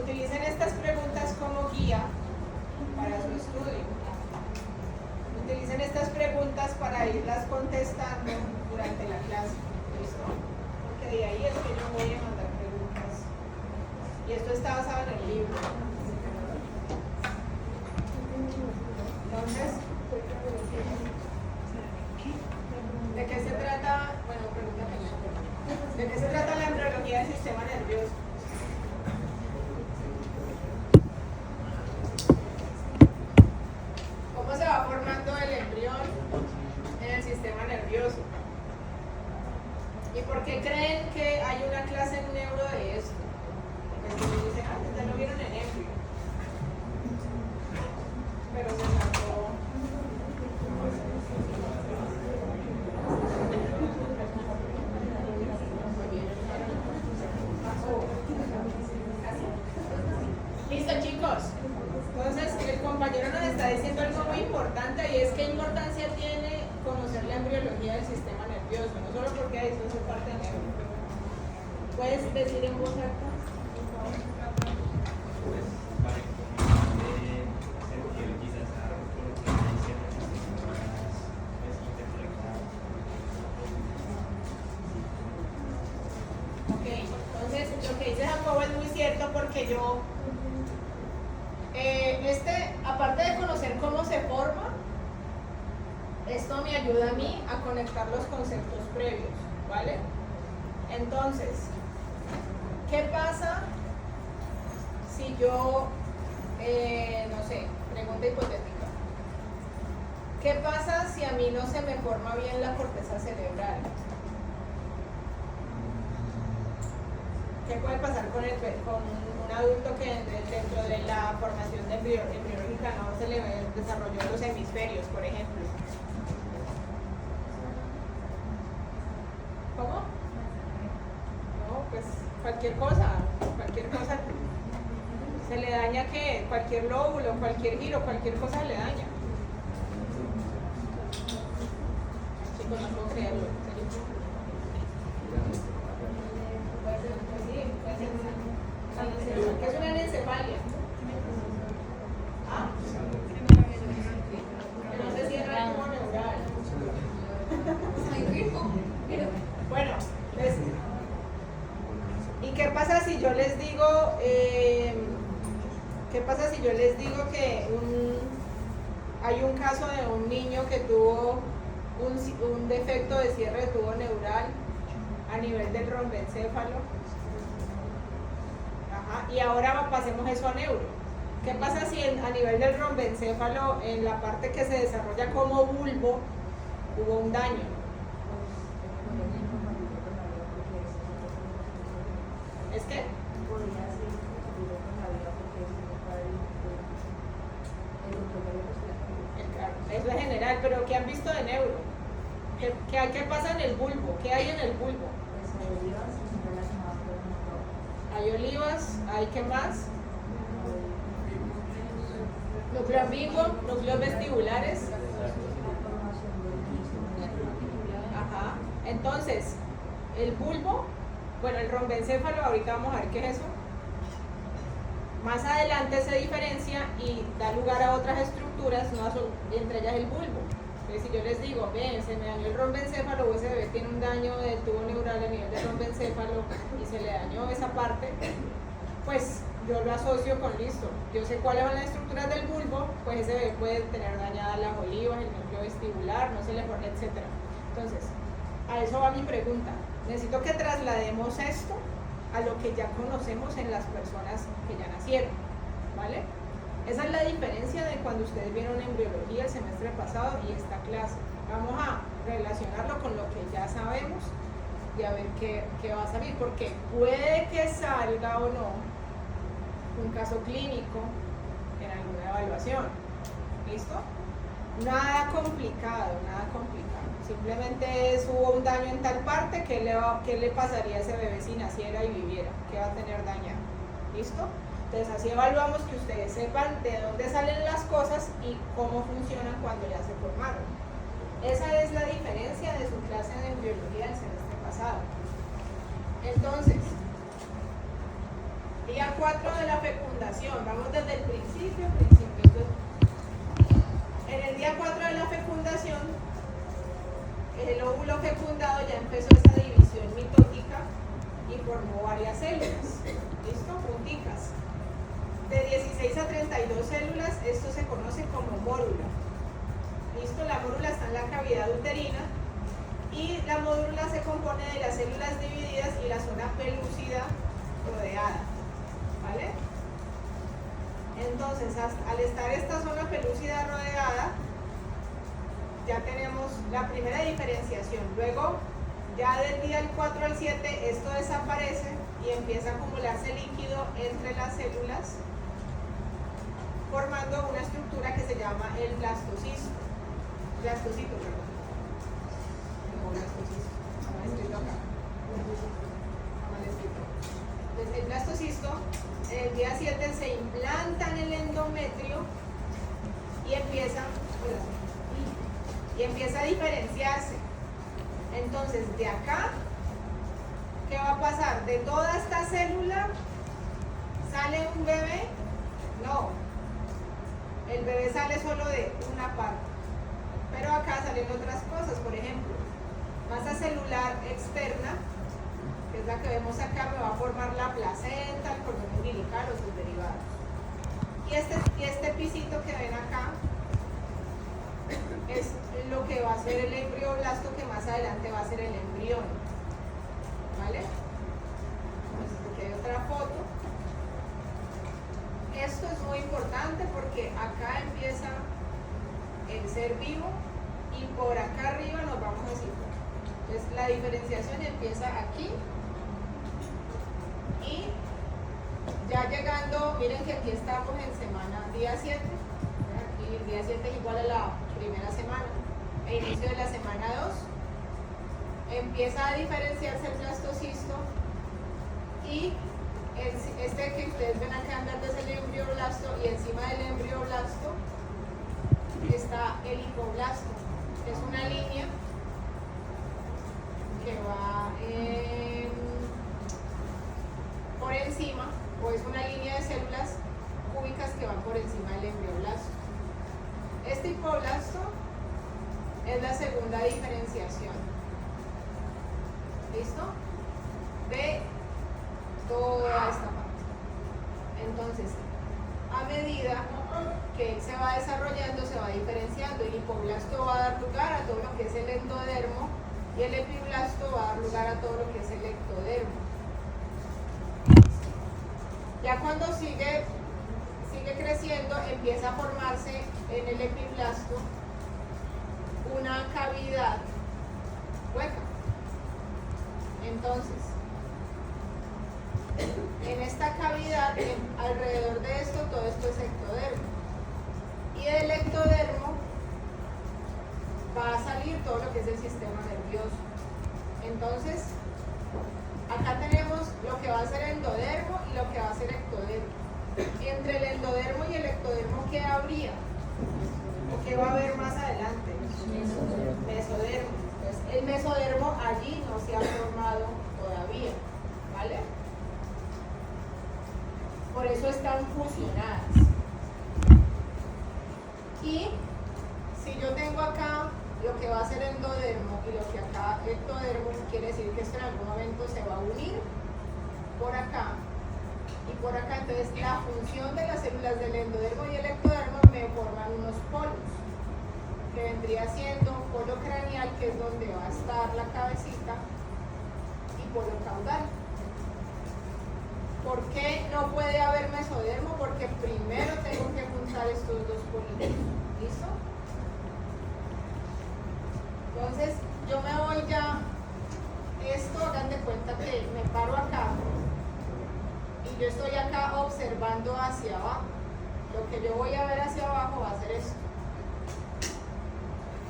utilicen estas preguntas como guía para su estudio. Utilicen estas preguntas para irlas contestando durante la clase. ¿Listo? Porque de ahí es que yo voy a mandar preguntas. Y esto está basado en el libro. Entonces, ¿de qué se trata? Bueno, pregúntame. ¿De qué se trata la embriología del sistema nervioso? ¿Cómo se va formando el embrión en el sistema nervioso? ¿Y por qué creen que hay una clase en neuro de esto? Porque si me dicen, ya lo vieron en embrio. Pero se sacó. Listo, chicos. Entonces, el compañero nos está diciendo algo muy importante y es qué importancia tiene conocer la embriología del sistema nervioso, no solo porque eso es parte del neuro. ¿Puedes decir en voz alta? Entonces, lo que dice Jacobo es muy cierto porque yo, aparte de conocer cómo se forma, esto me ayuda a mí a conectar los conceptos previos, ¿vale? Entonces, ¿qué pasa si yo, no sé, pregunta hipotética? ¿Qué pasa si a mí no se me forma bien la corteza cerebral? ¿Qué puede pasar con un adulto que dentro de la formación embriológica no se le desarrolló los hemisferios, por ejemplo? ¿Cómo? No, pues cualquier cosa. Se le daña que cualquier lóbulo, cualquier giro, cualquier cosa le daña. Chicos, no puedo creerlo. ¿Qué es una anencefalia? ¿Ah? Que no se cierra el tubo neural. Bueno, ¿y qué pasa si yo les digo que hay un caso de un niño que tuvo un defecto de cierre de tubo neural a nivel del rombencéfalo? Y ahora pasemos eso a neuro. ¿Qué pasa si a nivel del rombencéfalo, en la parte que se desarrolla como bulbo, hubo un daño? ¿Es qué? Eso es general, pero ¿qué han visto de neuro? ¿Qué pasa en el bulbo? ¿Qué hay en el bulbo? Hay olivas, ¿hay qué más? Núcleo ambiguo, núcleos vestibulares. Ajá. Entonces, el bulbo, bueno, el rombencéfalo, ahorita vamos a ver qué es eso. Más adelante se diferencia y da lugar a otras estructuras, entre ellas el bulbo. Entonces, si yo les digo, ven, se me dañó el rombencéfalo o ese bebé tiene un daño del tubo neural a nivel del rombencéfalo y se le dañó esa parte, pues yo lo asocio con listo. Yo sé cuáles son las estructuras del bulbo, pues ese bebé puede tener dañadas las olivas, el núcleo vestibular, no se le forma, etc. Entonces, a eso va mi pregunta. Necesito que traslademos esto a lo que ya conocemos en las personas que ya nacieron, ¿vale? Esa es la diferencia de cuando ustedes vieron embriología el semestre pasado y esta clase. Vamos a relacionarlo con lo que ya sabemos y a ver qué va a salir, porque puede que salga o no un caso clínico en alguna evaluación. ¿Listo? Nada complicado. Simplemente hubo un daño en tal parte, ¿qué le pasaría a ese bebé si naciera y viviera? ¿Qué va a tener dañado? ¿Listo? Entonces así evaluamos que ustedes sepan de dónde salen las cosas y cómo funcionan cuando ya se formaron. Esa es la diferencia de su clase de embriología del semestre pasado. Entonces, Día 4 de la fecundación, vamos desde el principio. En el día 4 de la fecundación, el óvulo fecundado ya empezó esa división mitótica y formó varias células. ¿Listo? Punticas. De 16 a 32 células, esto se conoce como mórula. ¿Listo? La mórula está en la cavidad uterina y la mórula se compone de las células divididas y la zona pelúcida rodeada. ¿Vale? Entonces, al estar esta zona pelúcida rodeada, ya tenemos la primera diferenciación. Luego, ya del día 4 al 7, esto desaparece y empieza a acumularse líquido entre las células, formando una estructura que se llama el blastocisto. Blastocito, perdón. No, blastocisto. Mal escrito acá. Mal escrito. Entonces, el blastocisto, el día 7 se implanta en el endometrio y empieza a diferenciarse. Entonces, de acá, ¿qué va a pasar? ¿De toda esta célula sale un bebé? No. El bebé sale solo de una parte. Pero acá salen otras cosas. Por ejemplo, masa celular externa, que es la que vemos acá, me va a formar la placenta, el cordón umbilical o sus derivados. Y este pisito que ven acá es lo que va a ser el embrioblasto, que más adelante va a ser el embrión. ¿Vale? Entonces, aquí hay otra foto. Esto es muy importante porque acá empieza el ser vivo y por acá arriba nos vamos a situar. Entonces, la diferenciación empieza aquí y ya llegando, miren que aquí estamos en semana día 7. Aquí el día 7 es igual a la primera semana, e inicio de la semana 2, empieza a diferenciarse el blastocisto y este que ustedes ven acá en verde es el embrioblasto y encima del embrioblasto está el hipoblasto, que es una línea que va por encima, o es una línea de células cúbicas que van por encima del embrioblasto. Este hipoblasto es la segunda diferenciación. ¿Listo? De toda esta parte. Entonces, a medida que él se va desarrollando, se va diferenciando. El hipoblasto va a dar lugar a todo lo que es el endodermo y el epiblasto va a dar lugar a todo lo que es el ectodermo. Ya cuando sigue creciendo, empieza a formarse en el epiblasto una cavidad hueca. Entonces, en esta cavidad, alrededor de esto, todo esto es ectodermo. Y del ectodermo va a salir todo lo que es el sistema nervioso. Entonces, acá tenemos lo que va a ser endodermo y lo que va a ser ectodermo. Y entre el endodermo y el ectodermo, ¿qué habría? ¿O qué va a haber más adelante? Mesodermo. Entonces, el mesodermo allí no se ha formado todavía, ¿vale? Por eso están fusionadas. Y si yo tengo acá lo que va a ser endodermo y lo que acá ectodermo, quiere decir que esto en algún momento se va a unir por acá y por acá. Entonces, la función de las células del endodermo y el ectodermo me forman unos polos, que vendría siendo un polo craneal, que es donde va a estar la cabecita, y polo caudal. ¿Por qué no puede haber mesodermo? Porque primero tengo que juntar estos dos politos. ¿Listo? Entonces, yo me voy ya, esto, hagan de cuenta que me paro acá y yo estoy acá observando hacia abajo. Lo que yo voy a ver hacia abajo va a ser esto.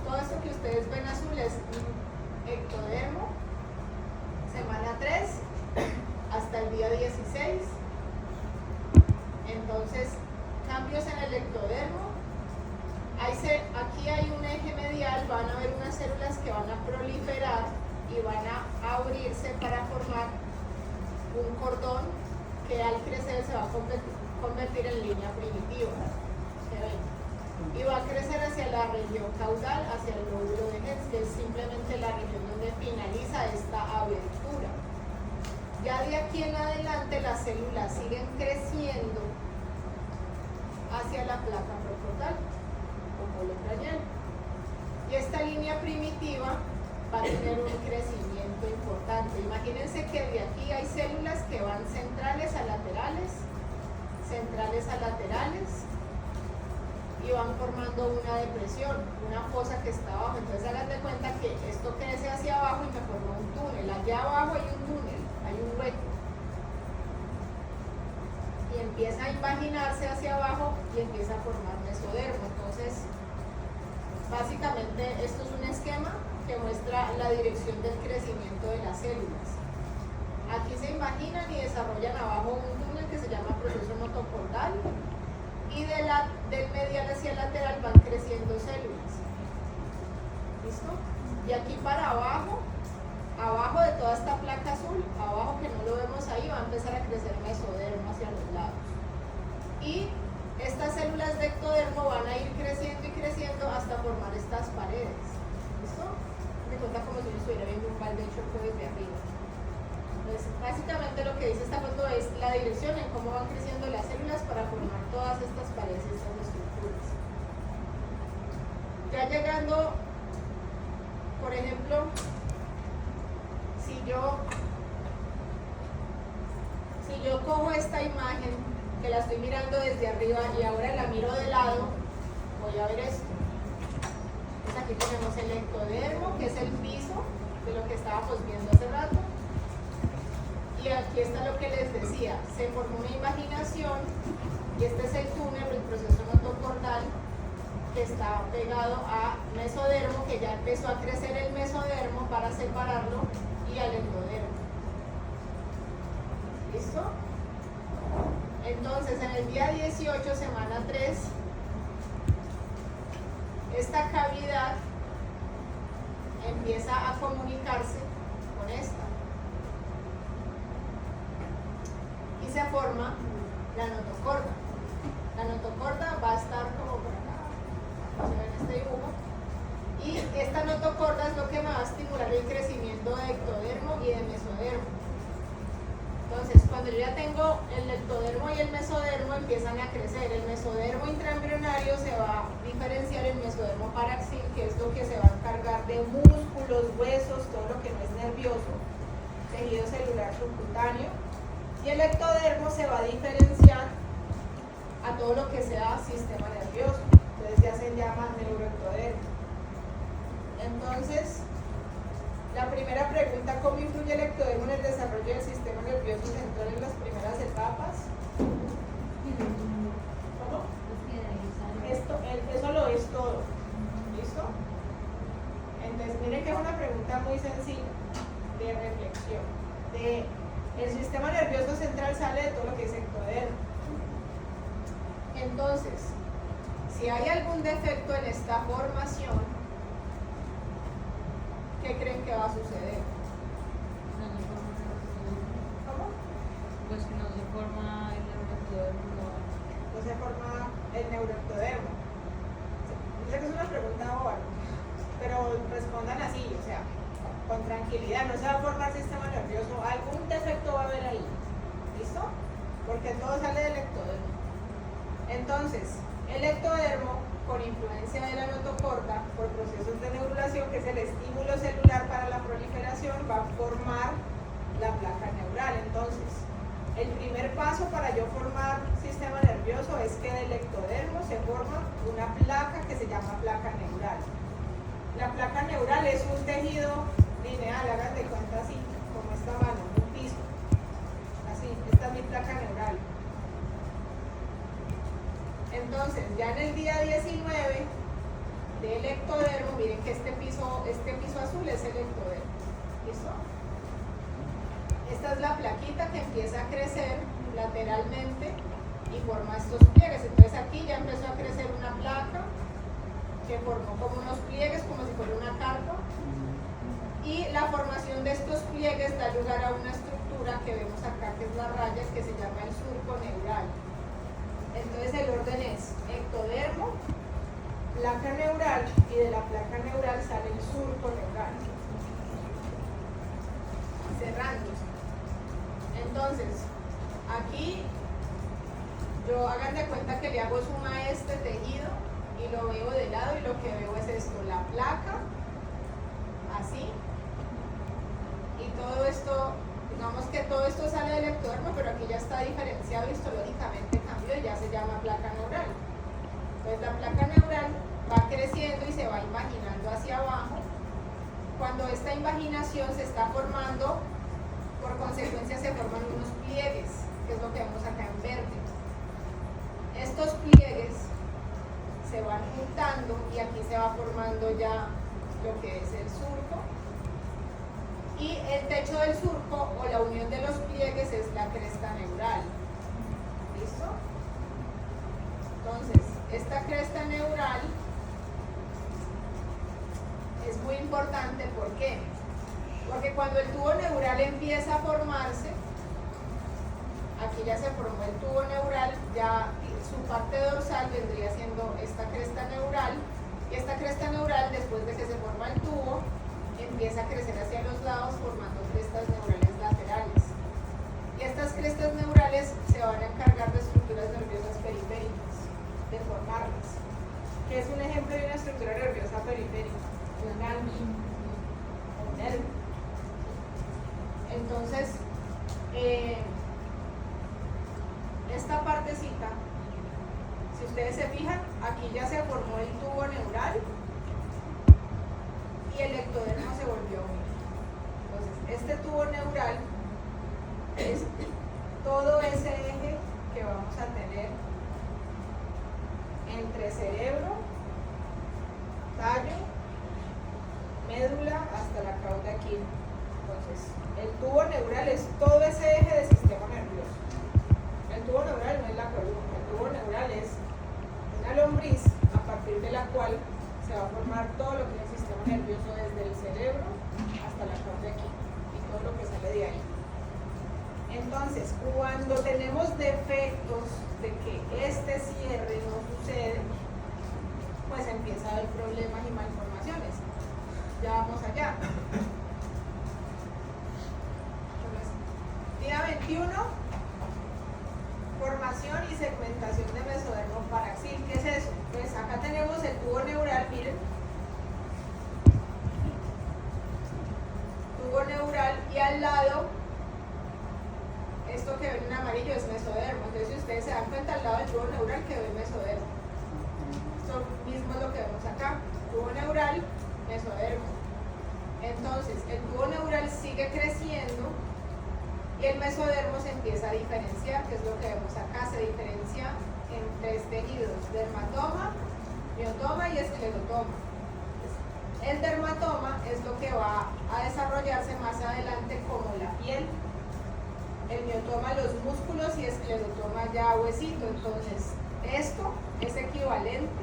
Todo esto que ustedes ven azul es ectodermo, semana 3 hasta el día 16. Entonces, cambios en el ectodermo. Aquí hay un eje medial, van a haber unas células que van a proliferar y van a abrirse para formar un cordón que al crecer se va a convertir en línea primitiva. Y va a crecer hacia la región caudal, hacia el lóbulo de Hens, que es simplemente la región donde finaliza esta abertura. Ya de aquí en adelante las células siguen creciendo hacia la placa prefrontal, como lo craneal. Y esta línea primitiva va a tener un crecimiento importante. Imagínense que de aquí hay células que van centrales a laterales, y van formando una depresión, una fosa que está abajo. Entonces hagan de cuenta que esto crece hacia abajo y me forma un túnel. Allá abajo hay un túnel, hay un hueco. Y empieza a imaginarse hacia abajo y empieza a formar mesodermo. Entonces, básicamente esto es un esquema que muestra la dirección del crecimiento de las células. Aquí se imaginan y desarrollan abajo un túnel que se llama proceso notocortal, y del medial hacia el lateral van creciendo células. ¿Listo? Y aquí para abajo de toda esta placa azul, abajo que no lo vemos ahí, va a empezar a crecer mesodermo hacia los lados. Y estas células de ectodermo van a ir creciendo y creciendo hasta formar estas paredes. ¿Listo? Me cuenta como si yo estuviera viendo un balde de choco desde arriba. Entonces, básicamente lo que dice esta foto es la dirección en cómo van creciendo las células para formar todas estas paredes y estas estructuras. Ya llegando, por ejemplo, si yo cojo esta imagen que la estoy mirando desde arriba y ahora la miro de lado, voy a ver esto. Entonces aquí tenemos el ectodermo, que es el piso de lo que estábamos viendo hace rato. Y aquí está lo que les decía, se formó una imaginación y este es el túnel, el proceso notocortal, que está pegado a mesodermo, que ya empezó a crecer el mesodermo para separarlo, y al endodermo. ¿Listo? Entonces, en el día 18, semana 3, esta cavidad empieza a comunicarse con esta. Y se forma la notocorda. La notocorda va a estar como por acá, como se ve en este dibujo. Y esta notocorda es lo que me va a estimular el crecimiento de ectodermo y de mesodermo. Entonces, cuando yo ya tengo el ectodermo y el mesodermo, empiezan a crecer. El mesodermo intraembrionario se va a diferenciar el mesodermo paraxil, que es lo que se va a encargar de músculos, huesos, todo lo que no es nervioso, tejido celular subcutáneo. Y el ectodermo se va a diferenciar a todo lo que sea sistema nervioso. Entonces ya se llama neuroectodermo. Entonces, la primera pregunta, ¿cómo influye el ectodermo en el desarrollo del sistema nervioso central en las primeras etapas? ¿Cómo? Eso lo es todo. ¿Listo? Entonces, miren que es una pregunta muy sencilla de reflexión. El sistema nervioso central sale de todo lo que es ectodermo. Entonces, si hay algún defecto en esta formación, ¿qué creen que va a suceder? ¿Cómo? Pues no se forma el neuroectodermo. No se forma el neuroectodermo. Yo sé que es una pregunta boba, pero respondan así, o sea, con tranquilidad. No se va a formar sistema nervioso, algún defecto va a haber ahí. ¿Listo? Porque todo sale del ectodermo. Entonces, el ectodermo, por influencia de la notocorda, por procesos de neurulación, que es el estímulo celular para la proliferación, va a formar la placa neural. Entonces, el primer paso para yo formar sistema nervioso es que del ectodermo se forma una placa que se llama placa neural. La placa neural es un tejido lineal, hagan de cuenta así, como esta mano, un piso. Así, esta es mi placa neural. Entonces, ya en el día 19 del ectodermo, miren que este piso azul es el ectodermo. ¿Listo? Esta es la plaquita que empieza a crecer lateralmente y forma estos pliegues. Entonces aquí ya empezó a crecer una placa que formó como unos pliegues, como si fuera una carpa. Y la formación de estos pliegues da lugar a una estructura estructura que vemos acá, que es la raya, que se llama el surco neural. Entonces el orden es ectodermo, placa neural, y de la placa neural sale el surco neural, cerrándose. Entonces, aquí yo hagan de cuenta que le hago suma a este tejido y lo veo de lado, y lo que veo es esto, la placa, así, y todo esto, digamos que todo esto sale del ectodermo, pero aquí ya está diferenciado, histológicamente cambió y ya se llama placa neural. Entonces la placa neural va creciendo y se va invaginando hacia abajo. Cuando esta invaginación se está formando, por consecuencia se forman unos pliegues, que es lo que vemos acá en verde. Estos pliegues se van juntando y aquí se va formando ya lo que es el surco. Y el techo del surco o la unión de los pliegues es la cresta neural. ¿Listo? Entonces, esta cresta neural es muy importante. ¿Por qué? Porque cuando el tubo neural empieza a formarse, aquí ya se formó el tubo neural, ya su parte dorsal vendría siendo esta cresta neural, y esta cresta neural, después de que se forma el tubo, empieza a crecer hacia los lados formando crestas neurales laterales. Y estas crestas neurales se van a encargar de estructuras nerviosas periféricas, de formarlas. ¿Qué es un ejemplo de una estructura nerviosa periférica? Un nervio. Entonces, esta partecita, si ustedes se fijan, aquí ya se formó el tubo neural y el ectodermo se volvió único. Entonces, este tubo neural es todo ese eje que vamos a tener entre cerebro, tallo, médula hasta la cauda aquí. Entonces, el tubo neural es todo ese eje del sistema nervioso. El tubo neural no es la columna, el tubo neural es una lombriz a partir de la cual se va a formar todo lo que es el sistema nervioso desde el cerebro hasta la cauda aquí y todo lo que sale de ahí. Entonces, cuando tenemos defectos de que este cierre no sucede, pues empieza a haber problemas y malformaciones. Ya vamos allá. Entonces, día 21, formación y segmentación de mesodermo paraxil. ¿Qué es eso? Pues acá tenemos el tubo neural, miren. Tubo neural, y al lado, esto que ven en amarillo es mesodermo. Entonces, si ustedes se dan cuenta, al lado del tubo neural quedó el mesodermo. Esto mismo es lo que vemos acá. Tubo neural, mesodermo. Entonces, el tubo neural sigue creciendo y el mesodermo se empieza a diferenciar, que es lo que vemos acá. Se diferencia en tres tejidos: dermatoma, miotoma y esclerotoma. El dermatoma es lo que va a desarrollarse más adelante como la piel, el miotoma los músculos y esclerotoma ya huesito. Entonces, esto es equivalente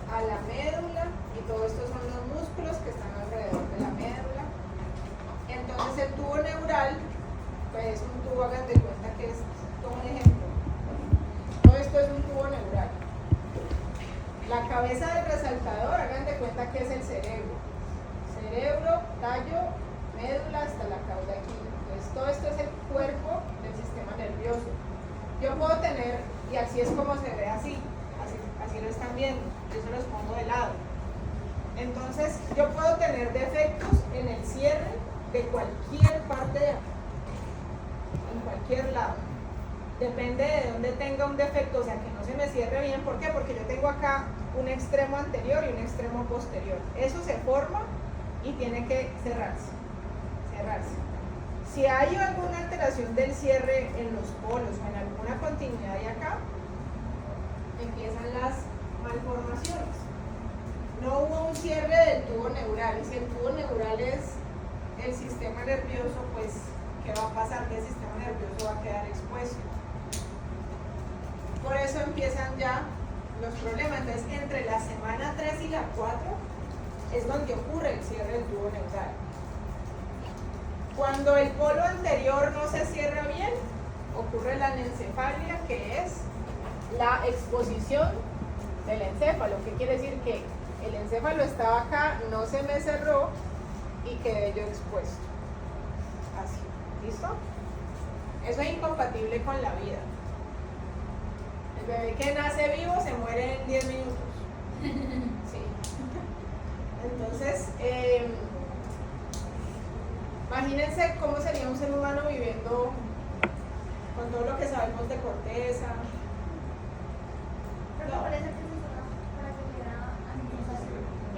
a la médula, y todo esto son los músculos que están alrededor de la médula. Entonces el tubo neural, pues es un tubo, hagan de cuenta que es como un ejemplo. Todo esto es un tubo neural. La cabeza del resaltador, hagan de cuenta que es el cerebro. Cerebro, tallo, médula hasta la cauda aquí. Entonces todo esto es el cuerpo del sistema nervioso. Yo puedo tener, y así es como se ve así lo están viendo, yo se los pongo de lado. Entonces yo puedo tener defectos en el cierre de cualquier parte de acá, en cualquier lado. Depende de dónde tenga un defecto, o sea que no se me cierre bien. ¿Por qué? Porque yo tengo acá un extremo anterior y un extremo posterior. Eso se forma y tiene que cerrarse. Si hay alguna alteración del cierre en los polos o en alguna continuidad de acá, empiezan las malformaciones. No hubo un cierre del tubo neural, y si el tubo neural es el sistema nervioso, pues ¿qué va a pasar? Que el sistema nervioso va a quedar expuesto. Por eso empiezan ya los problemas. Entonces, entre la semana 3 y la 4 es donde ocurre el cierre del tubo neural. Cuando el polo anterior no se cierra bien, ocurre la anencefalia, que es la exposición del encéfalo. ¿Qué quiere decir? Que el encéfalo estaba acá, no se me cerró y quedé yo expuesto. Así, ¿listo? Eso es incompatible con la vida. El bebé que nace vivo se muere en 10 minutos. Sí. Entonces, imagínense cómo sería un ser humano viviendo con todo lo que sabemos de corteza. Pero parece que se usa para que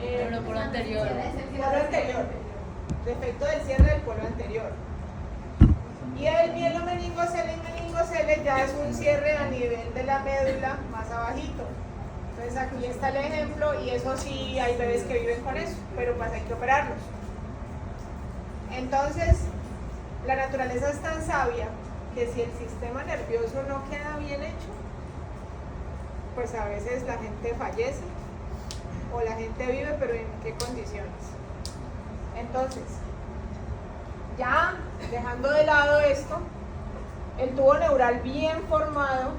quede Pero por anterior. Polo anterior. Defecto del cierre del polo anterior. Y el mielomeningocele y meningocele ya es un cierre a nivel de la médula más abajito. Entonces aquí está el ejemplo y eso sí hay bebés que viven con eso, pero pues hay que operarlos. Entonces, la naturaleza es tan sabia que si el sistema nervioso no queda bien hecho, pues a veces la gente fallece o la gente vive, pero ¿en qué condiciones? Entonces, ya dejando de lado esto, el tubo neural bien formado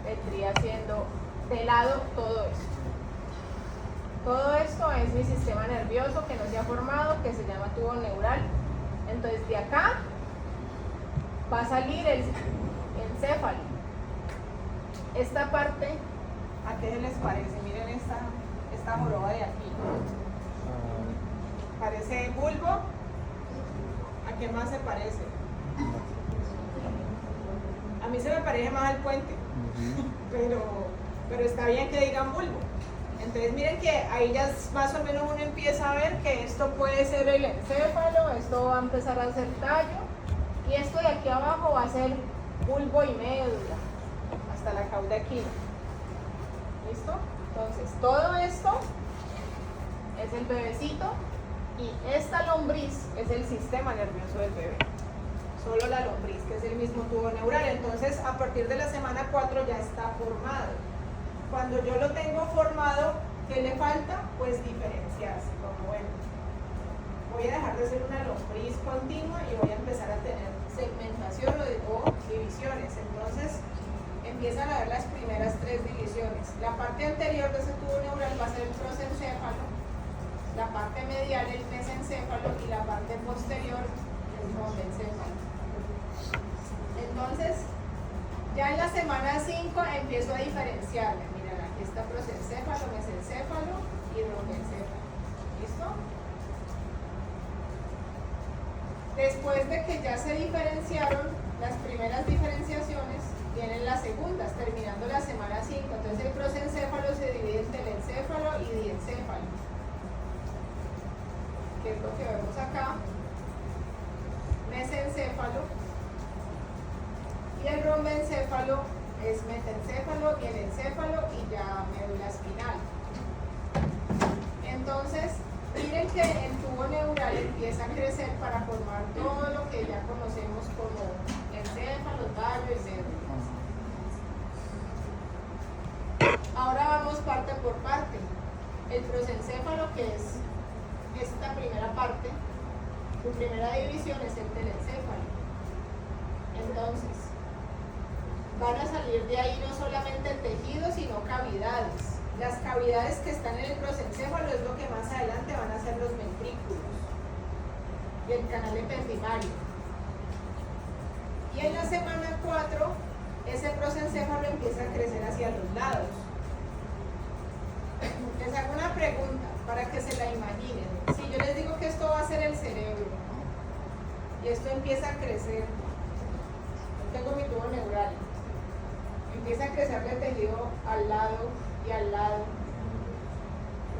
vendría siendo de lado todo esto. Todo esto es mi sistema nervioso que no se ha formado, que se llama tubo neural. Entonces de acá va a salir el encéfalo. Esta parte, ¿a qué se les parece? Miren esta joroba de aquí. Parece bulbo. ¿A qué más se parece? A mí se me parece más al puente, pero está bien que digan bulbo. Entonces miren que ahí ya más o menos uno empieza a ver que esto puede ser el encéfalo, esto va a empezar a ser tallo y esto de aquí abajo va a ser bulbo y médula hasta la caudequina. ¿Listo? Entonces todo esto es el bebecito y esta lombriz es el sistema nervioso del bebé. Solo la lombriz, que es el mismo tubo neural. Entonces a partir de la semana 4 ya está formado. Cuando yo lo tengo formado, ¿qué le falta? Pues diferenciarse, como bueno. Voy a dejar de ser una lombriz continua y voy a empezar a tener segmentación o divisiones. Entonces, empiezan a ver las primeras 3 divisiones. La parte anterior de ese tubo neural va a ser el prosencéfalo, la parte medial el mesencéfalo y la parte posterior el rombencéfalo. Entonces, ya en la semana 5 empiezo a diferenciarme. Miren, aquí está prosencéfalo, mesencéfalo y rombencéfalo. ¿Listo? Después de que ya se diferenciaron las primeras diferenciaciones, vienen las segundas, terminando la semana 5. Entonces el prosencéfalo se divide en telencéfalo y diencéfalo, que es lo que vemos acá. Mesencéfalo. Y el rombencéfalo es metencéfalo y el encéfalo y ya médula espinal. Entonces, miren que el tubo neural empieza a crecer para formar todo lo que ya conocemos como encéfalo, tallo y médula. Ahora vamos parte por parte. El prosencéfalo, que es esta primera parte, su primera división es el telencéfalo. Entonces, van a salir de ahí no solamente el tejido, sino cavidades. Las cavidades que están en el prosencéfalo es lo que más adelante van a ser los ventrículos y el canal ependimario. Y en la semana 4, ese prosencéfalo empieza a crecer hacia los lados. Les hago una pregunta para que se la imaginen. Si yo les digo que esto va a ser el cerebro, ¿no? Y esto empieza a crecer, yo tengo mi tubo neural, empieza a crecer de tejido al lado y al lado.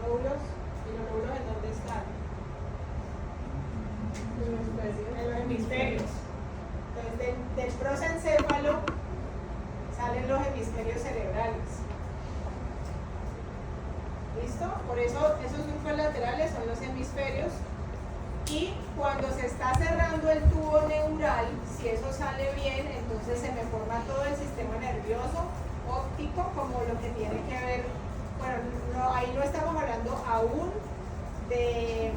Lóbulos, ¿y los lóbulos en dónde están? En los hemisferios. Entonces del prosencéfalo salen los hemisferios cerebrales. ¿Listo? Por eso esos núcleos laterales son los hemisferios. Y cuando se está cerrando el tubo neural, si eso sale bien, entonces se me forma todo el sistema nervioso óptico, como lo que tiene que ver, bueno, no, ahí no estamos hablando aún de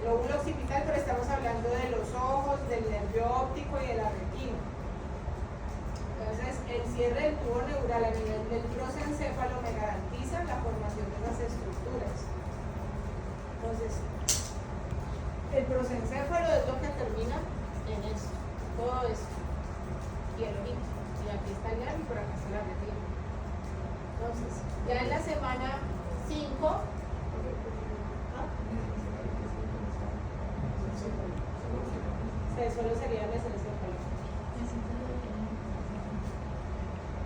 lóbulo occipital, pero estamos hablando de los ojos, del nervio óptico y de la retina. Entonces, el cierre del tubo neural a nivel del prosencéfalo me garantiza la formación de esas estructuras. Entonces, el prosencéfalo es lo que termina en esto, todo esto, y el ojito, y aquí está el nervio y por acá está la retina. Entonces, ya en la semana 5, solo sería el mesencéfalo.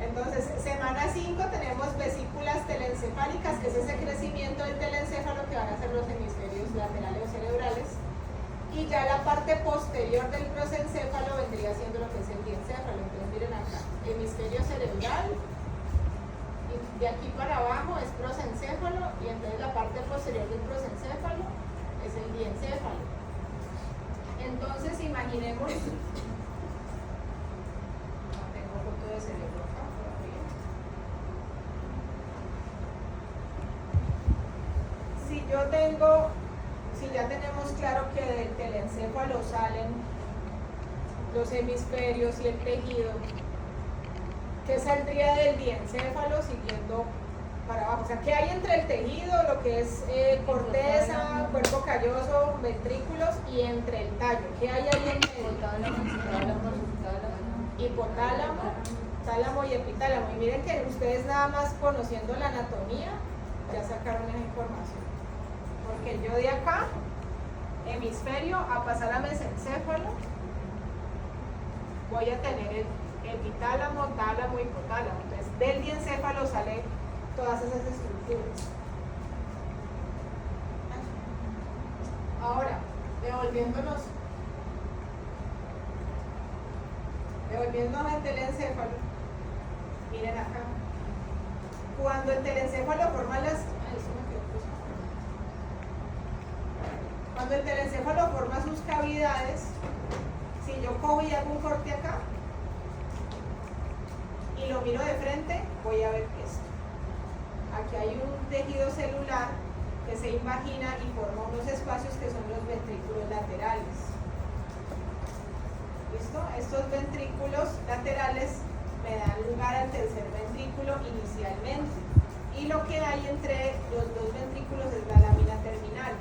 Entonces, semana 5 tenemos vesículas telencefálicas, que es ese crecimiento del telencéfalo que van a ser los hemisferios laterales o cerebrales. Y ya la parte posterior del prosencéfalo vendría siendo lo que es el diencéfalo. Entonces, miren acá, hemisferio cerebral, y de aquí para abajo es prosencéfalo, y entonces la parte posterior del prosencéfalo es el diencéfalo. Entonces, imaginemos, no tengo foto de cerebro acá todavía. Si ya tenemos claro que del telencéfalo salen los hemisferios y el tejido, ¿qué saldría del diencéfalo siguiendo para abajo? O sea, ¿qué hay entre el tejido, lo que es corteza, cuerpo calloso, ventrículos, y entre el tallo? ¿Qué hay ahí en medio? Hipotálamo, tálamo y epitálamo. Y miren que ustedes nada más conociendo la anatomía ya sacaron esa información. Porque yo de acá, hemisferio, a pasar a mesencéfalo, voy a tener el epitálamo, tálamo, hipotálamo. Entonces, del diencéfalo sale todas esas estructuras. Ahora, devolviéndonos al telencéfalo, miren acá. Cuando el telencéfalo forma cuando el telencéfalo forma sus cavidades, si yo cojo y hago un corte acá y lo miro de frente, voy a ver esto. Aquí hay un tejido celular que se invagina y forma unos espacios que son los ventrículos laterales. ¿Listo? Estos ventrículos laterales me dan lugar al tercer ventrículo inicialmente. Y lo que hay entre los dos ventrículos es la lámina terminal.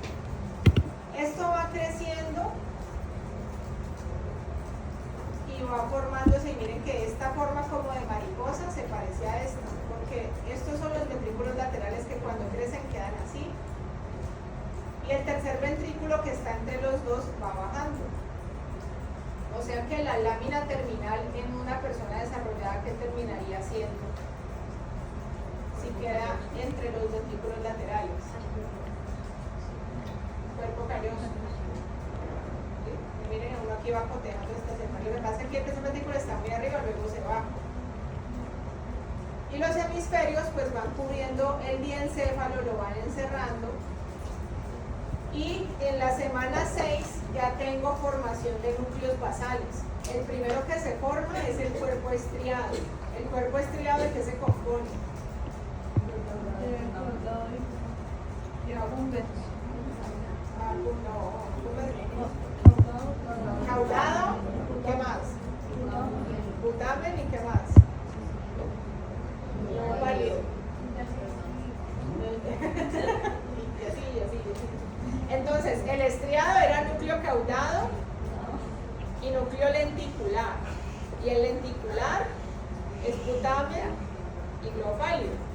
Esto va creciendo y va formándose, y miren que esta forma como de mariposa se parece a esta, porque estos son los ventrículos laterales que cuando crecen quedan así, y el tercer ventrículo que está entre los dos va bajando. O sea que la lámina terminal en una persona desarrollada, ¿qué terminaría siendo? Si queda entre los ventrículos laterales. Cuerpo calloso. ¿Sí? Y miren, uno aquí va cotejando esta semana. Lo que pasa es que este ventrículo está muy arriba, luego se baja. Y los hemisferios pues van cubriendo el diencéfalo, lo van encerrando. Y en la semana 6 ya tengo formación de núcleos basales. El primero que se forma es el cuerpo estriado. ¿El cuerpo estriado de qué se compone? Caudado, ¿qué más? Putamen, ¿y qué más? Válido. Y así. Entonces, el estriado era núcleo caudado y núcleo lenticular. Y el lenticular es putamen y glofálido.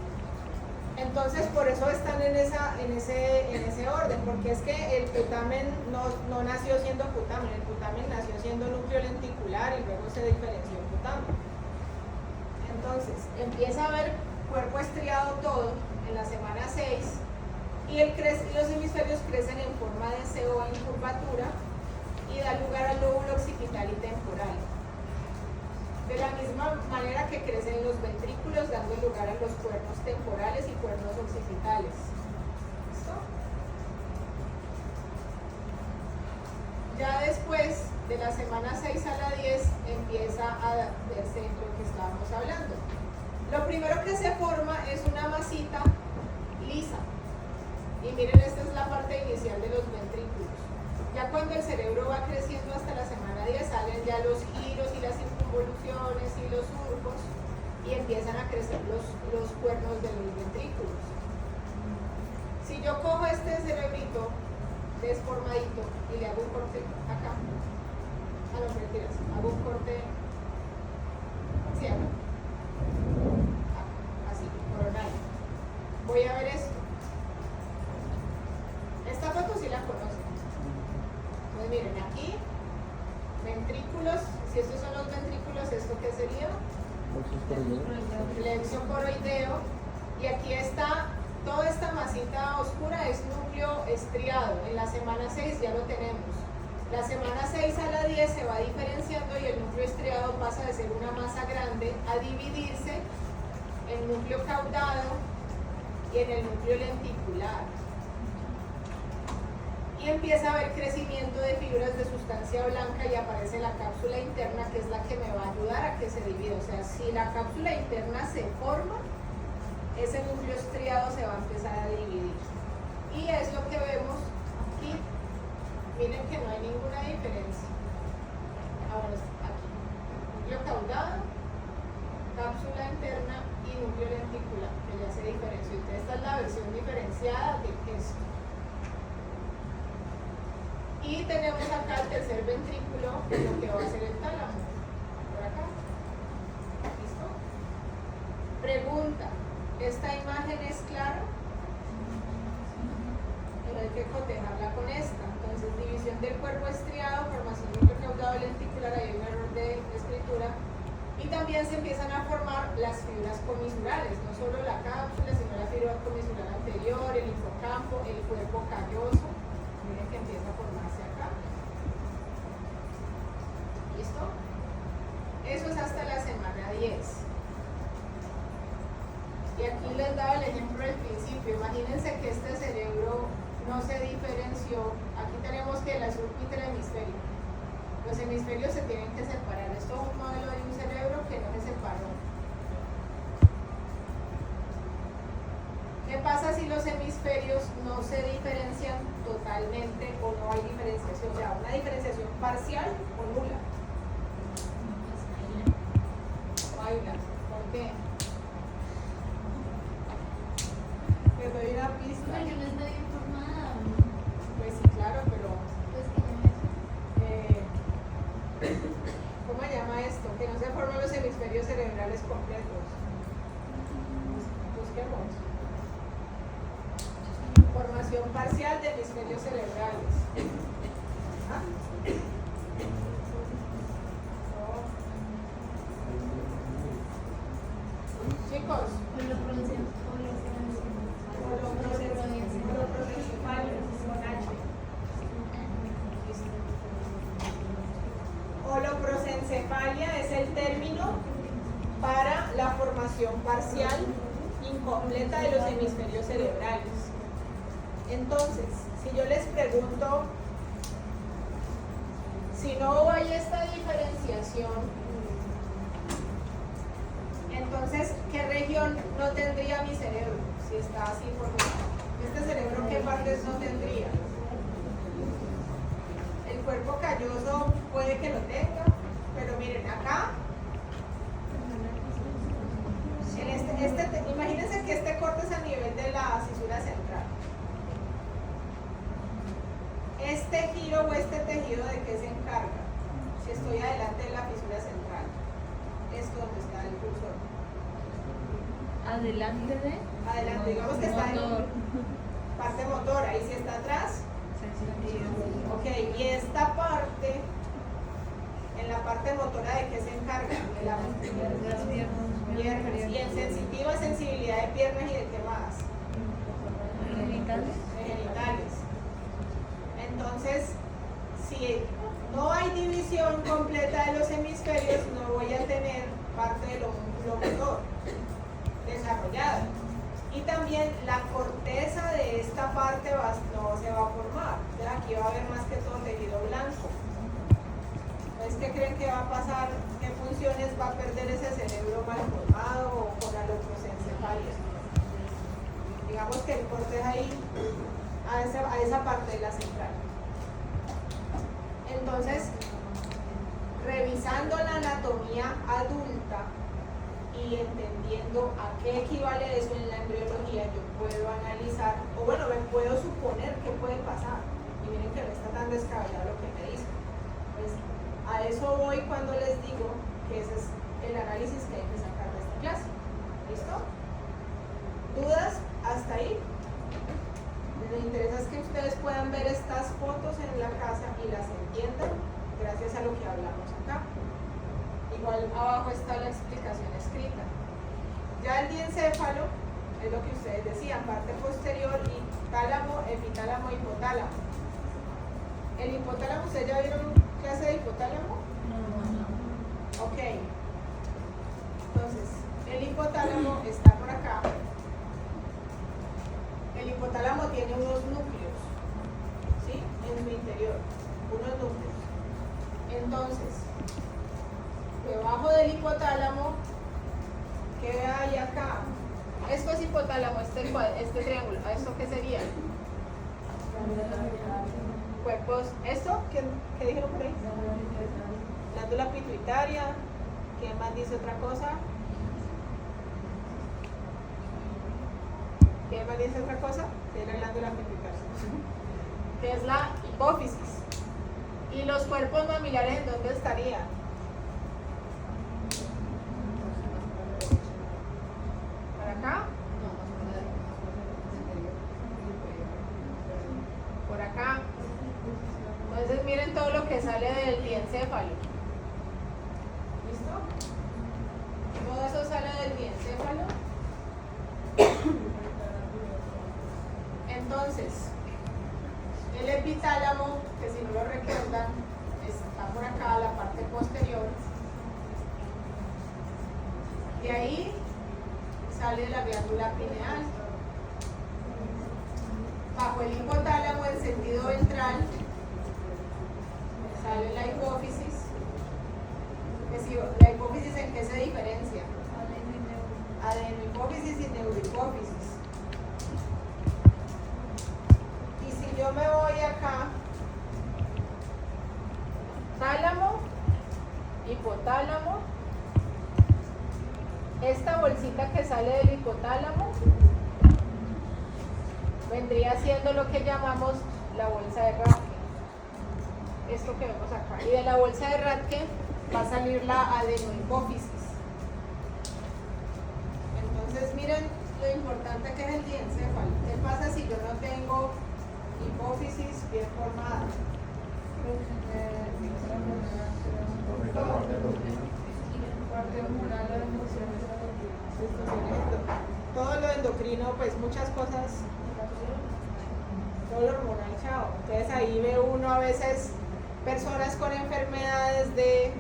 Entonces, por eso están en ese orden, porque es que el putamen no nació siendo putamen, el putamen nació siendo núcleo lenticular y luego se diferenció en putamen. Entonces, empieza a haber cuerpo estriado todo en la semana 6 y los hemisferios crecen en forma de CO en curvatura y da lugar al lóbulo occipital y temporal. De la misma manera que crecen los ventrículos, dando lugar a los cuernos temporales y cuernos occipitales. ¿Listo? Ya después de la semana 6 a la 10 empieza a verse lo que estábamos hablando. Lo primero que se forma es una masita lisa. Y miren, esta es la parte inicial de los ventrículos. Ya cuando el cerebro va creciendo hasta la semana 10 salen ya los giros y las circunvoluciones y los surcos y empiezan a crecer los cuernos de los ventrículos. Si yo cojo este cerebrito desformadito y le hago un corte acá, no mentiras, hago un corte hacia acá, así, coronal, voy a ver esto. Esta foto sí la conocen. Pues miren, aquí ventrículos, si estos son los ventrículos, ¿esto qué sería? Plexo coroideo. Y aquí está, toda esta masita oscura es núcleo estriado. En la semana 6 ya lo tenemos. La semana 6 a la 10 se va diferenciando y el núcleo estriado pasa de ser una masa grande a dividirse en núcleo caudado y en el núcleo lenticular. Y empieza a haber crecimiento de fibras de sustancia blanca y aparece la cápsula interna, que es la que me va a ayudar a que se divida. O sea, si la cápsula interna se forma, ese núcleo estriado se va a empezar a dividir. Y es lo que vemos aquí. Miren que no hay ninguna diferencia. Ahora aquí, núcleo caudado, cápsula interna y núcleo lenticular, que ya se diferenció. Entonces esta es la versión diferenciada de esto. Y tenemos acá el tercer ventrículo, lo que va a ser el tálamo. Por acá. ¿Listo? Pregunta, ¿esta imagen es clara? Pero hay que cotejarla con esta. Entonces, división del cuerpo estriado, formación del caudado lenticular, hay un error de escritura. Y también se empiezan a formar las fibras comisurales, no solo la cápsula, sino la fibra comisural anterior, el hipocampo, el cuerpo calloso. Miren que empieza a formarse acá. ¿Listo? Eso es hasta la semana 10. Y aquí les daba el ejemplo del principio. Imagínense que este cerebro no se diferenció. Aquí tenemos que el azul y el hemisferio. Los hemisferios se tienen que separar. Esto es un modelo de un cerebro que no se separó. ¿Qué pasa si los hemisferios no se diferencian totalmente o no hay diferenciación? O sea, una diferenciación parcial o nula. Baila. ¿Por qué? Te doy una pista. No, yo no estoy informada. Pues sí, claro, pero Pues que ¿cómo se llama esto? Que no se forman los hemisferios cerebrales completos. Busquemos. Formación parcial de hemisferios cerebrales. ¿Ah? No. Chicos, holoprosencefalia con H. Holoprosencefalia es el término para la formación parcial incompleta de los hemisferios cerebrales. Entonces, si yo les pregunto, si no hay esta diferenciación, entonces, ¿qué región no tendría mi cerebro si está así formado? ¿Este cerebro qué partes no tendría? El cuerpo calloso puede que lo tenga, pero miren acá, imagínense que este corte es a nivel de la cisura central. Este giro o este tejido, ¿de qué se encarga? Si estoy adelante de la fisura central, esto donde está el cursor. Adelante de. Adelante, digamos que está motor. en parte motora, y si está atrás, ok, y esta parte, en la parte motora, ¿de qué se encarga? De la Las piernas. y en sensitiva, sensibilidad de piernas y de qué más? Genitales. De genitales. Entonces, si no hay división completa de los hemisferios, no voy a tener parte del músculo motor desarrollada. Y también la corteza de esta parte no se va a formar. Entonces aquí va a haber más que todo tejido blanco. Entonces, ¿qué creen que va a pasar? ¿Qué funciones va a perder ese cerebro mal formado o con holoprosencefalia? Digamos que el corte es ahí, a esa parte de la central. Entonces, revisando la anatomía adulta y entendiendo a qué equivale eso en la embriología, yo puedo analizar, o bueno, me puedo suponer qué puede pasar. Y miren que no está tan descabellado lo que me dicen. Pues a eso voy cuando les digo que ese es el análisis que hay que sacar de esta clase. ¿Listo? ¿Dudas hasta ahí? Me interesa es que ustedes puedan ver estas fotos en la casa y las entiendan gracias a lo que hablamos acá. Igual abajo está la explicación escrita. Ya el diencéfalo es lo que ustedes decían, parte posterior y tálamo, epitálamo, hipotálamo. El hipotálamo, ¿ustedes ya vieron clase de hipotálamo? No. Ok. Entonces, el hipotálamo está por acá. El hipotálamo tiene unos núcleos, ¿sí? En su interior, unos núcleos. Entonces, debajo del hipotálamo, ¿qué hay acá? Esto es hipotálamo, este triángulo. ¿Esto qué sería? Cuerpos, ¿esto? ¿Qué dijeron por ahí? Glándula pituitaria. ¿Qué más dice otra cosa? ¿Qué más dice otra cosa? Es la glándula pituitaria, que es la hipófisis. ¿Y los cuerpos mamilares en dónde estarían? ¿Para acá? ¿Por acá? Entonces miren todo lo que sale del diencéfalo. ¿Listo? Todo eso sale del diencéfalo. Entonces, el epitálamo, que si no lo recuerdan, está por acá, la parte posterior. De ahí sale la glándula pineal. Bajo el hipotálamo, en sentido ventral, sale la hipófisis. Que si, ¿la hipófisis en qué se diferencia? Adenohipófisis y neurohipófisis. Y si yo me voy acá, tálamo, hipotálamo, esta bolsita que sale del hipotálamo vendría siendo lo que llamamos la bolsa de Rathke. Esto que vemos acá. Y de la bolsa de Rathke va a salir la adenohipófisis. Entonces miren lo importante que es el diencéfalo. ¿Qué pasa si yo no tengo hipófisis bien formada? Todo lo endocrino, pues muchas cosas, todo lo hormonal, chao. Entonces ahí ve uno a veces personas con enfermedades de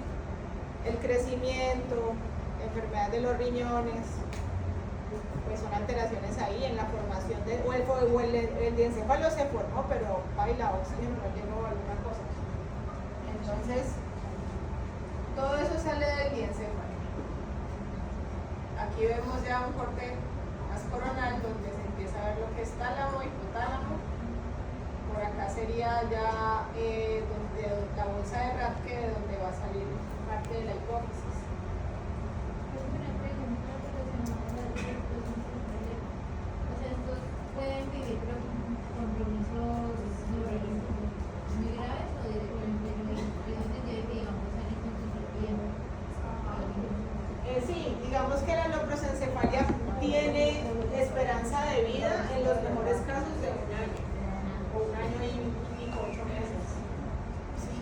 el crecimiento, enfermedades de los riñones, pues son alteraciones ahí en la formación de, o el diencéfalo se formó, pero baila oxígeno no llegó a alguna cosa. Entonces, todo eso sale del diencéfalo. Aquí vemos ya un corte más coronal donde se empieza a ver lo que es tálamo, hipotálamo. Por acá sería ya donde la bolsa de Rathke, de donde va a salir parte de la hipófisis. Una pregunta relacionada a la o sea, estos pueden vivir compromisos muy graves o directamente digamos salen con su tiempo. Sí, digamos que la loprosencefalia tiene esperanza de vida en los mejores casos de 1 año, o 1 año y 8 meses. Sí.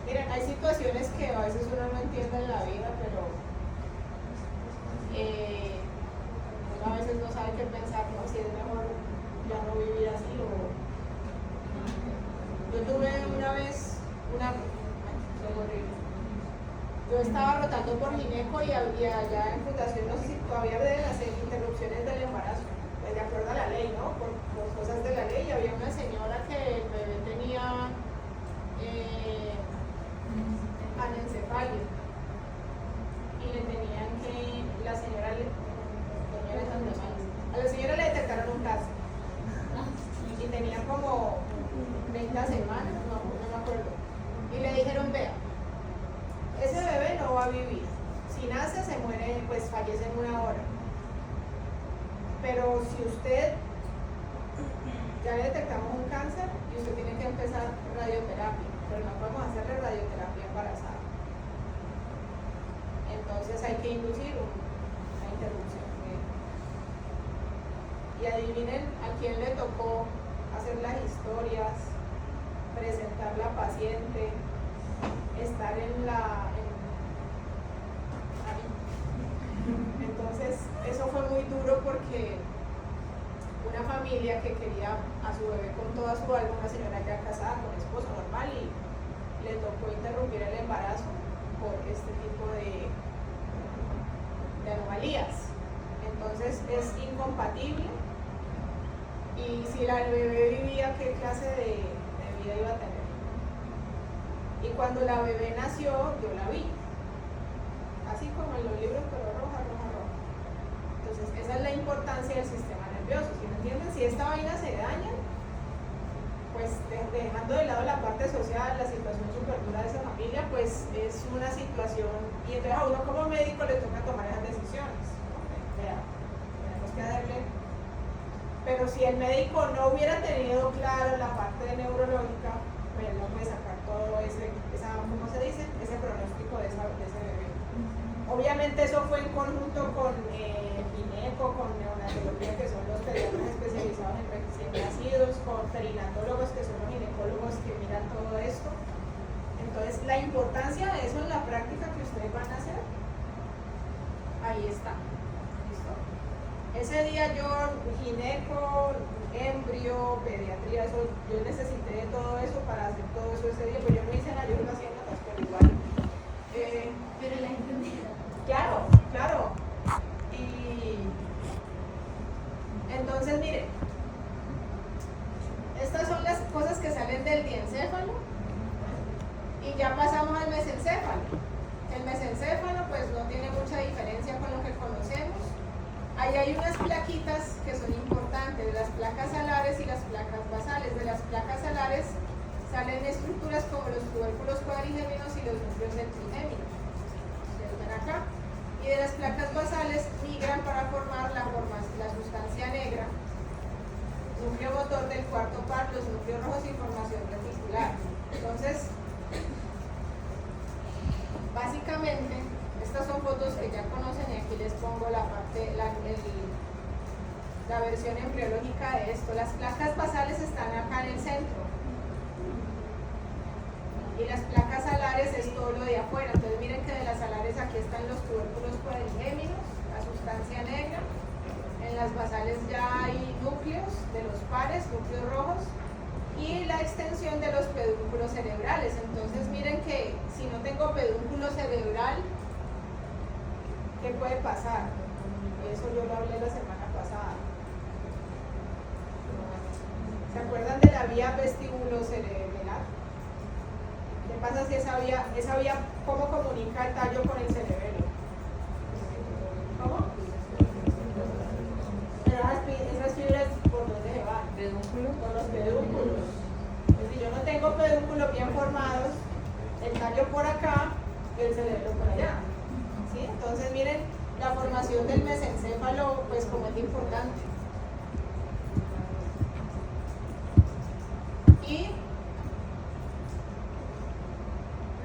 Miren, hay situaciones que a veces uno no entiende en la vida, pero uno a veces no sabe qué pensar, ¿no? Si es mejor ya no vivir así o... Yo tuve una vez fue horrible. Yo estaba rotando por gineco y allá en Fundación, no sé si todavía deben hacer interrupciones del embarazo, pues de acuerdo a la ley, ¿no? Por cosas de la ley. Había una señora que el bebé tenía anencefalia y le tenían que, la señora a vivir. Si nace, se muere, pues fallece en 1 hora. Pero si usted ya le detectamos un cáncer y usted tiene que empezar radioterapia, pero no podemos hacerle radioterapia embarazada. Entonces hay que inducir una interrupción. Y adivinen a quién le tocó hacer las historias, presentar la paciente, estar ahí. Entonces eso fue muy duro porque una familia que quería a su bebé con toda su alma, una señora ya casada con esposo normal, y le tocó interrumpir el embarazo por este tipo de anomalías. Entonces es incompatible, y si la bebé vivía, ¿qué clase de vida iba a tener? Y cuando la bebé nació, yo la vi, así como en los libros, pero roja. Entonces esa es la importancia del sistema nervioso. ¿Sí me entienden? Si esta vaina se daña, pues dejando de lado la parte social, la situación súper dura de esa familia, pues es una situación, y entonces a uno como médico le toca tomar esas decisiones. Vea, tenemos que darle. Pero si el médico no hubiera tenido claro la parte neurológica, pues no puede sacar todo ¿cómo se dice? Ese pronóstico de ese bebé. Obviamente eso fue en conjunto con gineco, con neonatología, que son los pediatras especializados en recién nacidos, con perinatólogos, que son los ginecólogos que miran todo esto. Entonces, la importancia de eso en la práctica que ustedes van a hacer, ahí está. ¿Listo? Ese día yo, gineco, embrio, pediatría, eso, yo necesité de todo eso para hacer todo eso ese día, pues yo no hice nada, yo lo hacía en notas, pero igual. Pero la entendí. Claro. Y entonces, miren, estas son las cosas que salen del diencéfalo, y ya pasamos al mesencéfalo. El mesencéfalo pues no tiene mucha diferencia con lo que conocemos. Ahí hay unas plaquitas que son importantes, las placas alares y las placas basales. De las placas alares salen estructuras como los tubérculos cuadrigéminos y los núcleos del trigémino. Ustedes ven acá. Y de las placas basales migran para formar la sustancia negra, núcleo motor del cuarto par, los núcleos rojos y formación reticular. Entonces, básicamente, estas son fotos que ya conocen, y aquí les pongo la versión embriológica de esto. Las placas basales están acá en el centro, y las placas alares es todo lo de afuera. Entonces miren que de las alares aquí están los tubérculos cuadrigéminos, la sustancia negra. En las basales ya hay núcleos de los pares, núcleos rojos, y la extensión de los pedúnculos cerebrales. Entonces miren que si no tengo pedúnculo cerebral, ¿qué puede pasar? Eso yo lo hablé la semana pasada. ¿Se acuerdan de la vía vestibulocerebral? ¿Qué pasa si esa vía, cómo comunica el tallo con el cerebelo? ¿Cómo? Pero esas fibras, ¿por dónde se van? ¿Pedúnculo? Por los pedúnculos. Pues si yo no tengo pedúnculos bien formados, el tallo por acá, el cerebro por allá. ¿Sí? Entonces miren, la formación del mesencéfalo, pues como es importante. Y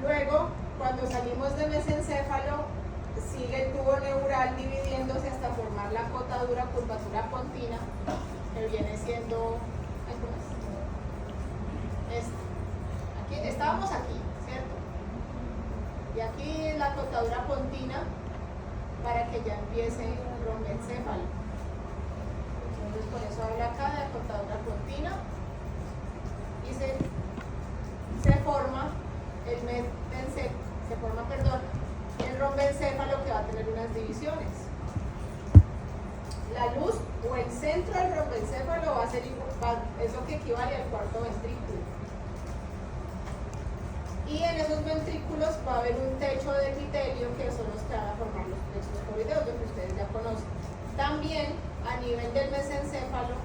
luego, cuando salimos de mesencéfalo, sigue el tubo neural dividiéndose hasta formar la cotadura curvatura pontina, que viene siendo estábamos aquí, ¿cierto? Y aquí es la cotadura pontina para que ya empiece el rombencéfalo. Entonces por eso habla acá de la cotadura pontina, y se forma el rombencéfalo, que va a tener unas divisiones. La luz o el centro del rombencéfalo va a ser eso que equivale al cuarto ventrículo. Y en esos ventrículos va a haber un techo de epitelio, que son los que van a formar los plexos coroideos, que ustedes ya conocen. También a nivel del mesencéfalo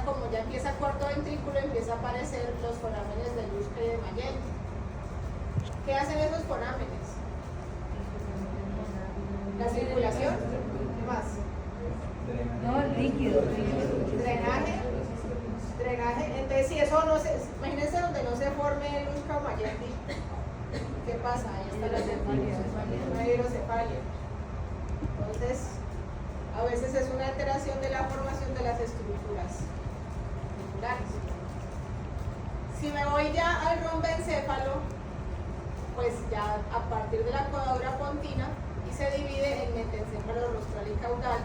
como ya empieza cuarto ventrículo, empieza a aparecer los forámenes de luz y de magenta. ¿Qué hacen esos forámenes? La circulación, ¿qué más? No, líquido. Drenaje, entonces si eso no se, imagínense donde no se forme el Ushka-Mayerdi, ¿qué pasa? Ahí está la hidrocefalia. Entonces, a veces es una alteración de la formación de las estructuras musculares. Si me voy ya al rombencéfalo, pues ya a partir de la caudadura pontina y se divide en metencéfalo rostral y caudal.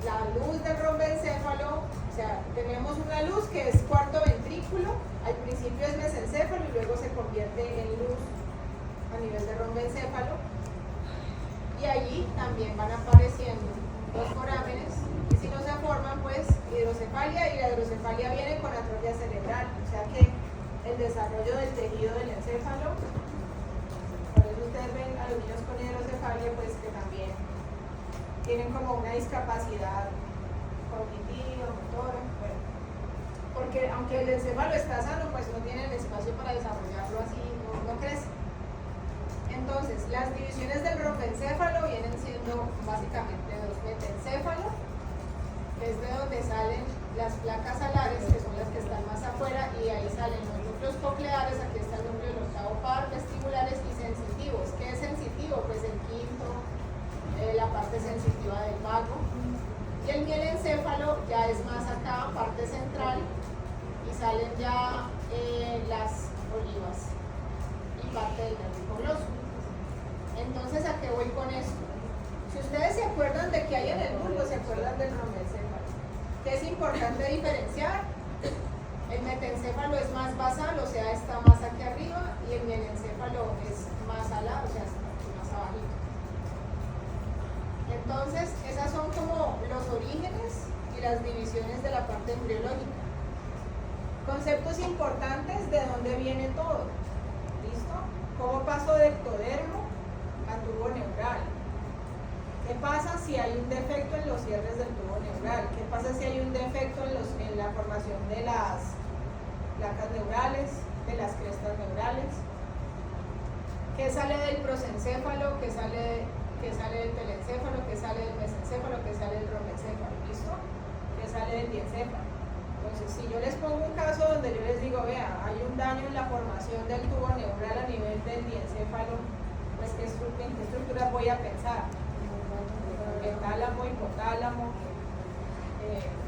La luz del rombencéfalo, o sea, tenemos una luz que es cuarto ventrículo, al principio es mesencéfalo y luego se convierte en luz a nivel de rombencéfalo. Y allí también van apareciendo dos forámenes y si no se forman, pues hidrocefalia, y la hidrocefalia viene con atrofia cerebral, o sea que el desarrollo del tejido del encéfalo, por eso ustedes ven a los niños con hidrocefalia, pues que también tienen como una discapacidad cognitiva, motora, bueno, porque aunque el encéfalo está sano, pues no tienen espacio para desarrollarlo así, no crece. Entonces, las divisiones del rombencéfalo vienen siendo básicamente dos: metencéfalo, que es de donde salen las placas alares, que son las que están más afuera, y ahí salen los núcleos cocleares, aquí está el núcleo del octavo par, vestibulares y sensitivos. ¿Qué es sensitivo? Pues el quinto, la parte sensitiva del vago. Y el mielencéfalo ya es más acá, parte central, y salen ya las olivas y parte del nervio hipoglósico. Entonces, ¿a qué voy con esto? Si ustedes se acuerdan de que hay en el bulbo, se acuerdan del rombencéfalo. ¿Qué es importante diferenciar? El metencéfalo es más basal, o sea, está más aquí arriba, y el mielencéfalo es más alado, o sea, está más abajito. Entonces, esas son como los orígenes y las divisiones de la parte embriológica. Conceptos importantes de dónde viene todo. ¿Listo? ¿Cómo pasó del ectodermo a tubo neural? ¿Qué pasa si hay un defecto en los cierres del tubo neural? ¿Qué pasa si hay un defecto en la formación de las placas neurales, de las crestas neurales? ¿Qué sale del prosencéfalo? ¿Qué sale del telencéfalo? ¿Qué sale del mesencéfalo? ¿Qué sale del rombencéfalo? ¿Listo? ¿Qué sale del diencéfalo? Entonces, si yo les pongo un caso donde yo les digo, vea, hay un daño en la formación del tubo neural a nivel del diencéfalo, pues ¿en qué estructuras voy a pensar? Tálamo, hipotálamo,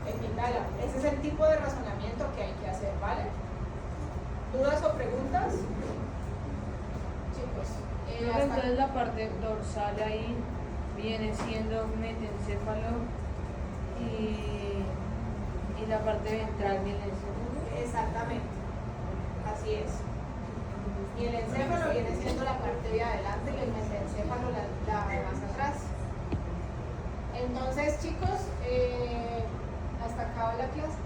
epitálamo. Ese es el tipo de razonamiento que hay que hacer, ¿vale? ¿Dudas o preguntas? Chicos, Entonces la parte dorsal ahí viene siendo metencéfalo y la parte ventral mielencéfalo. exactamente, así es. Y el encéfalo viene siendo la parte de adelante y el metencéfalo la de más atrás. Entonces, chicos, hasta acá va la clase.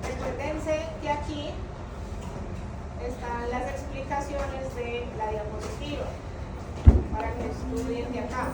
Recuérdense que aquí están las explicaciones de la diapositiva para que estudien de acá.